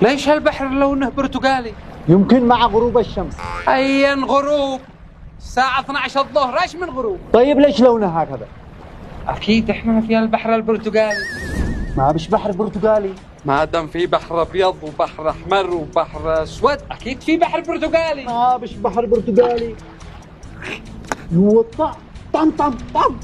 ليش هالبحر لونه برتقالي؟ يمكن مع غروب الشمس. أيا غروب؟ الساعة 12 الظهر، ايش من غروب؟ طيب ليش لونه هكذا؟ أكيد احنا في البحر البرتقالي. ما بش بحر برتقالي. ما دام في بحر أبيض وبحر أحمر وبحر أسود، أكيد في بحر برتقالي. ما بش بحر برتقالي. هو طم طم طم.